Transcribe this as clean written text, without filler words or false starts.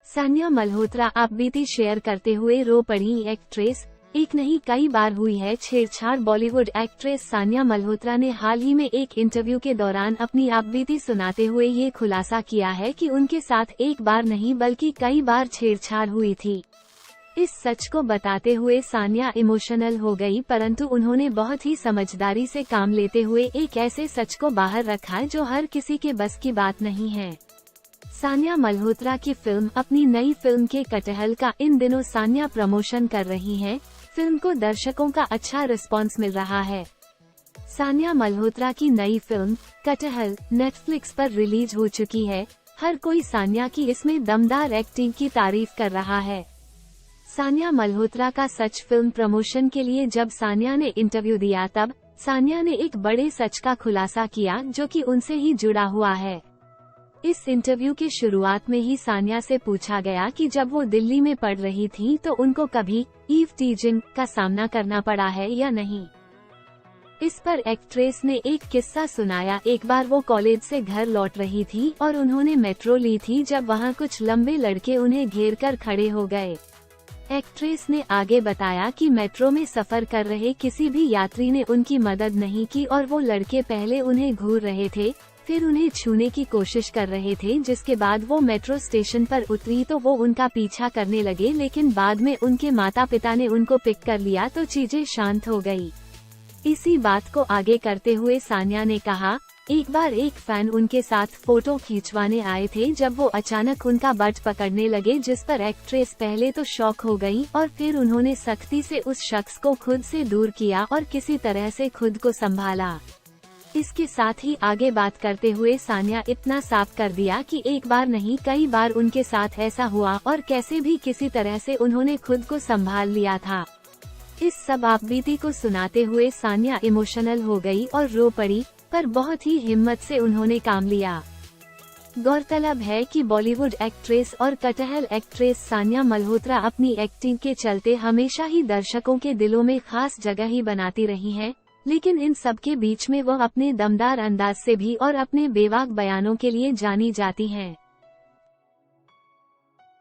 सानिया मल्होत्रा आपबीती share करते हुए रो पड़ी एक्ट्रेस। एक नहीं कई बार हुई है छेड़छाड़। बॉलीवुड एक्ट्रेस सानिया मल्होत्रा ने हाल ही में एक इंटरव्यू के दौरान अपनी आपबीती सुनाते हुए ये खुलासा किया है कि उनके साथ एक बार नहीं बल्कि कई बार छेड़छाड़ हुई थी। इस सच को बताते हुए सानिया इमोशनल हो गई, परंतु उन्होंने बहुत ही समझदारी से काम लेते हुए एक ऐसे सच को बाहर रखा जो हर किसी के बस की बात नहीं है। सानिया मल्होत्रा की फिल्म अपनी नई फिल्म के कटहल का इन दिनों सानिया प्रमोशन कर रही हैं। फिल्म को दर्शकों का अच्छा रिस्पांस मिल रहा है। सानिया मल्होत्रा की नई फिल्म कटहल नेटफ्लिक्स पर रिलीज हो चुकी है। हर कोई सानिया की इसमें दमदार एक्टिंग की तारीफ कर रहा है। सानिया मल्होत्रा का सच फिल्म प्रमोशन के लिए जब सानिया ने इंटरव्यू दिया तब सानिया ने एक बड़े सच का खुलासा किया जो कि उनसे ही जुड़ा हुआ है। इस इंटरव्यू के शुरुआत में ही सानिया से पूछा गया कि जब वो दिल्ली में पढ़ रही थी तो उनको कभी ईव टीजिंग का सामना करना पड़ा है या नहीं। इस पर एक्ट्रेस ने एक किस्सा सुनाया। एक बार वो कॉलेज से घर लौट रही थी और उन्होंने मेट्रो ली थी जब वहाँ कुछ लंबे लड़के उन्हें घेर कर खड़े हो गए। एक्ट्रेस ने आगे बताया कि मेट्रो में सफर कर रहे किसी भी यात्री ने उनकी मदद नहीं की और वो लड़के पहले उन्हें घूर रहे थे, फिर उन्हें छूने की कोशिश कर रहे थे। जिसके बाद वो मेट्रो स्टेशन पर उतरी तो वो उनका पीछा करने लगे, लेकिन बाद में उनके माता पिता ने उनको पिक कर लिया तो चीजें शांत हो गई। इसी बात को आगे करते हुए सानिया ने कहा, एक बार एक फैन उनके साथ फोटो खींचवाने आए थे जब वो अचानक उनका बट पकड़ने लगे, जिस पर एक्ट्रेस पहले तो शॉक हो गई और फिर उन्होंने सख्ती से उस शख्स को खुद से दूर किया और किसी तरह से खुद को संभाला। इसके साथ ही आगे बात करते हुए सानिया इतना साफ कर दिया कि एक बार नहीं कई बार उनके साथ ऐसा हुआ और कैसे भी किसी तरह से उन्होंने खुद को संभाल लिया था। इस सब आपबीती को सुनाते हुए सानिया इमोशनल हो गई और रो पड़ी, पर बहुत ही हिम्मत से उन्होंने काम लिया। गौरतलब है कि बॉलीवुड एक्ट्रेस और कटहल एक्ट्रेस सानिया मल्होत्रा अपनी एक्टिंग के चलते हमेशा ही दर्शकों के दिलों में खास जगह ही बनाती रही हैं, लेकिन इन सब के बीच में वह अपने दमदार अंदाज से भी और अपने बेबाक बयानों के लिए जानी जाती हैं।